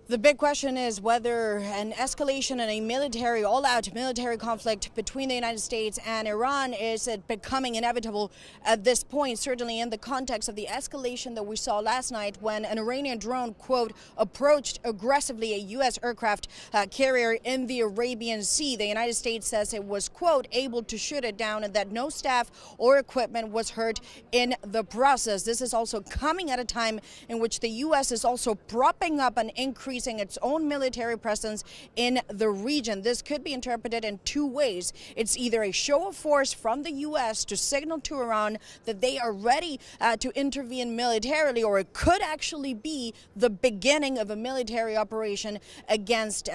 The big question is whether an escalation in a all-out military conflict between the United States and Iran is becoming inevitable at this point, certainly in the context of the escalation that we saw last night when an Iranian drone, quote, approached aggressively a U.S. aircraft carrier in the Arabian Sea. The United States says it was, quote, able to shoot it down and that no staff or equipment was hurt in the process. This is also coming at a time in which the U.S. is also propping up an increase its own military presence in the region. This could be interpreted in two ways. It's either a show of force from the U.S. to signal to Iran that they are ready to intervene militarily, or it could actually be the beginning of a military operation against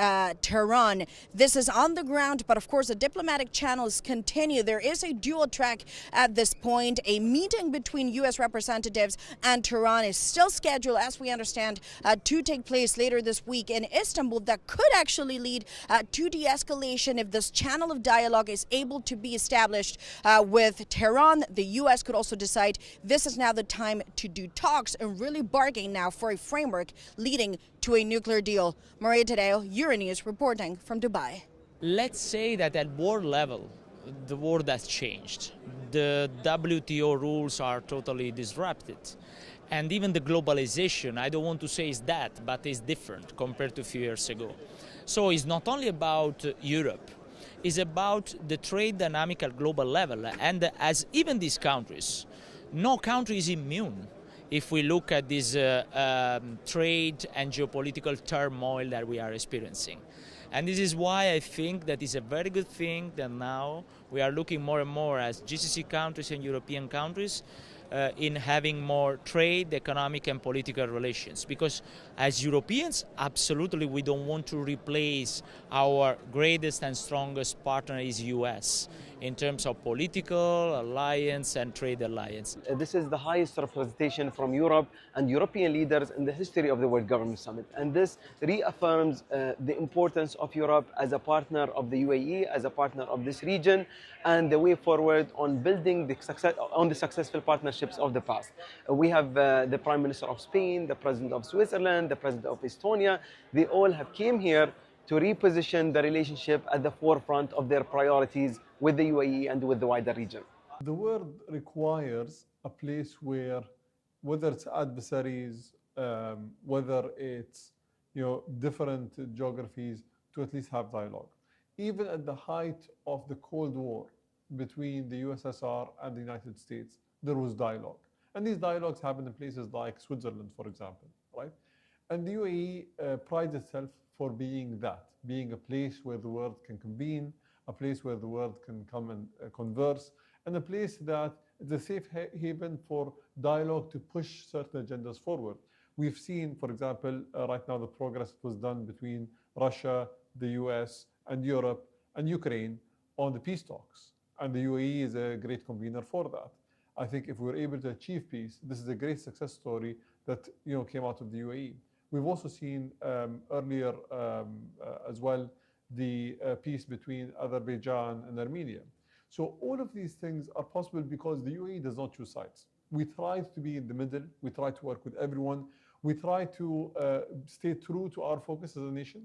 Tehran. This is on the ground, but of course the diplomatic channels continue. There is a dual track at this point. A meeting between U.S. representatives and Tehran is still scheduled, as we understand, to take place later this week in Istanbul that could actually lead to de-escalation if this channel of dialogue is able to be established with Tehran. The U.S. could also decide this is now the time to do talks and really bargain now for a framework leading to a nuclear deal. Maria Tadeo, Euronews, reporting from Dubai. Let's say that at world level, the world has changed. The WTO rules are totally disrupted. And even the globalization, I don't want to say is that, but it's different compared to a few years ago. So it's not only about Europe, it's about the trade dynamic at global level. And as even these countries, no country is immune if we look at this trade and geopolitical turmoil that we are experiencing. And this is why I think that it's a very good thing that now we are looking more and more as GCC countries and European countries in having more trade, economic and political relations. Because as Europeans, absolutely we don't want to replace our greatest and strongest partner is US in terms of political alliance and trade alliance. This is the highest representation from Europe and European leaders in the history of the World Government Summit. And this reaffirms the importance of Europe as a partner of the UAE, as a partner of this region, and the way forward on building the successful partnerships of the past. We have the Prime Minister of Spain, the President of Switzerland, the President of Estonia. They all have came here to reposition the relationship at the forefront of their priorities with the UAE and with the wider region. The world requires a place where, whether it's adversaries, whether it's different geographies, to at least have dialogue. Even at the height of the Cold War between the USSR and the United States, there was dialogue. And these dialogues happened in places like Switzerland, for example, right? And the UAE prides itself for being that, being a place where the world can convene, a place where the world can come and converse, and a place that is a safe haven for dialogue to push certain agendas forward. We've seen, for example, right now the progress that was done between Russia, the US, and Europe, and Ukraine on the peace talks. And the UAE is a great convener for that. I think if we're able to achieve peace, this is a great success story that came out of the UAE. We've also seen earlier as well the peace between Azerbaijan and Armenia. So all of these things are possible because the UAE does not choose sides. We try to be in the middle. We try to work with everyone. We try to stay true to our focus as a nation,